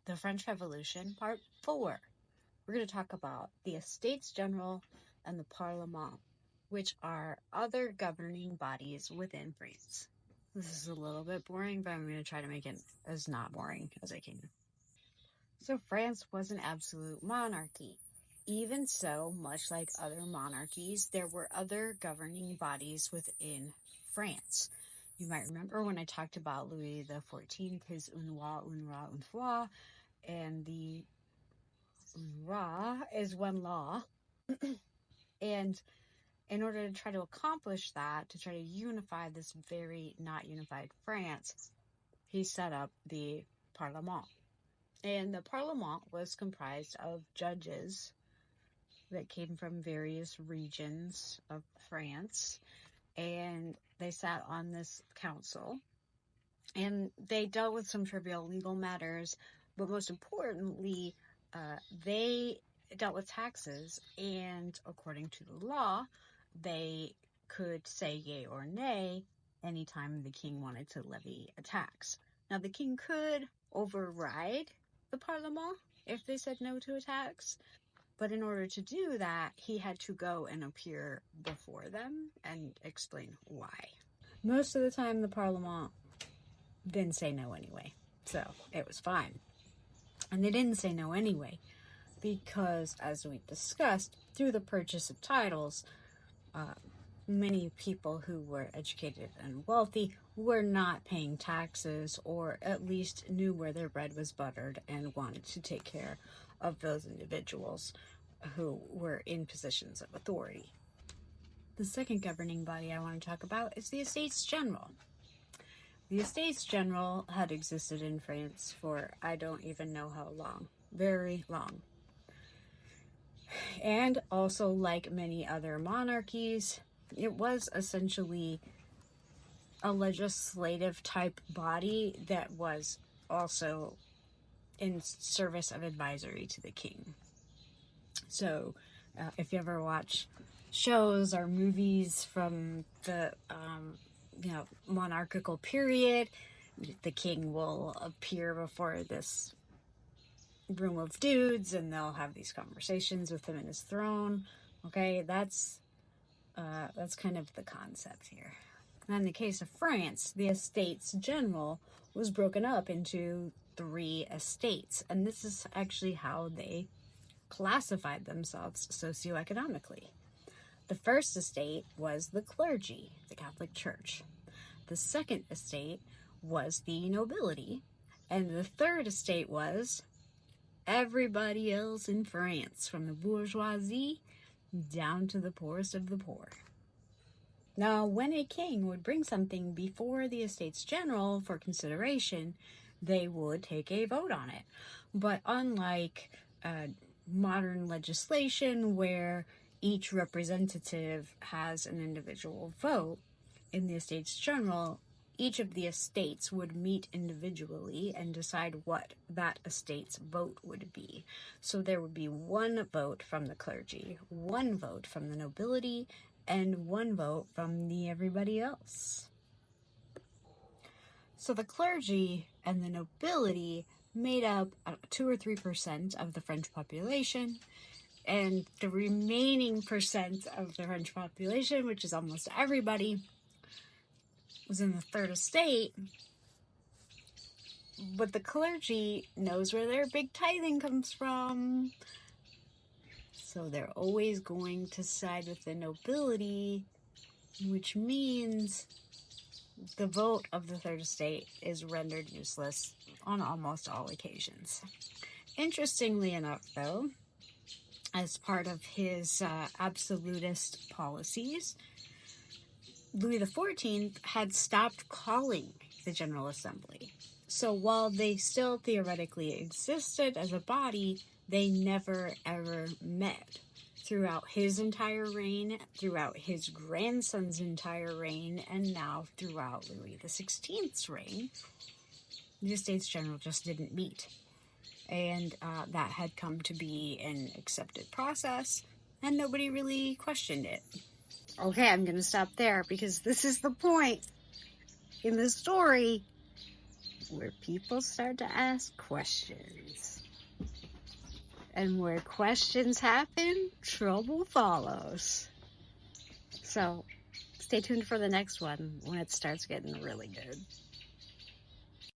The French Revolution, Part 4. We're going to talk about the Estates General and the Parlement, which are other governing bodies within France. This is a little bit boring, but I'm going to try to make it as not boring as I can. So France was an absolute monarchy. Even so, much like other monarchies, there were other governing bodies within France. You might remember when I talked about Louis XIV, his un roi, une foi, and the Ra is one law. And in order to try to accomplish that, to try to unify this very not unified France, he set up the Parlement. And the Parlement was comprised of judges that came from various regions of France. And they sat on this council. And they dealt with some trivial legal matters, but most importantly, they dealt with taxes, and according to the law, they could say yay or nay anytime the king wanted to levy a tax. Now, the king could override the Parlement if they said no to a tax, but in order to do that, he had to go and appear before them and explain why. Most of the time, the Parlement didn't say no anyway, so it was fine. And they didn't say no anyway because, as we discussed, through the purchase of titles, many people who were educated and wealthy were not paying taxes, or at least knew where their bread was buttered and wanted to take care of those individuals who were in positions of authority. The second governing body I want to talk about is the Estates General. The Estates General had existed in France for I don't even know how long. Very long. And also, like many other monarchies, it was essentially a legislative type body that was also in service of advisory to the king. So if you ever watch shows or movies from the monarchical period, the king will appear before this room of dudes and they'll have these conversations with him in his throne. Okay, that's kind of the concept here. Now, in the case of France, the Estates General was broken up into 3 estates, and this is actually how they classified themselves socioeconomically. The first estate was the clergy, the Catholic Church. The second estate was the nobility, and the third estate was everybody else in France, from the bourgeoisie down to the poorest of the poor. Now, when a king would bring something before the Estates General for consideration, they would take a vote on it. But unlike modern legislation where each representative has an individual vote, in the Estates General, each of the estates would meet individually and decide what that estate's vote would be. So there would be 1 vote from the clergy, 1 vote from the nobility, and 1 vote from the everybody else. So the clergy and the nobility made up 2 or 3% of the French population, and the remaining percent of the French population, which is almost everybody, was in the third estate. But the clergy knows where their big tithing comes from, so they're always going to side with the nobility, which means the vote of the third estate is rendered useless on almost all occasions. Interestingly enough, though, as part of his absolutist policies, Louis XIV had stopped calling the General Assembly. So while they still theoretically existed as a body, they never ever met. Throughout his entire reign, throughout his grandson's entire reign, and now throughout Louis XVI's reign, the Estates General just didn't meet. And that had come to be an accepted process, and nobody really questioned it. Okay, I'm going to stop there because this is the point in the story where people start to ask questions. And where questions happen, trouble follows. So stay tuned for the next one when it starts getting really good.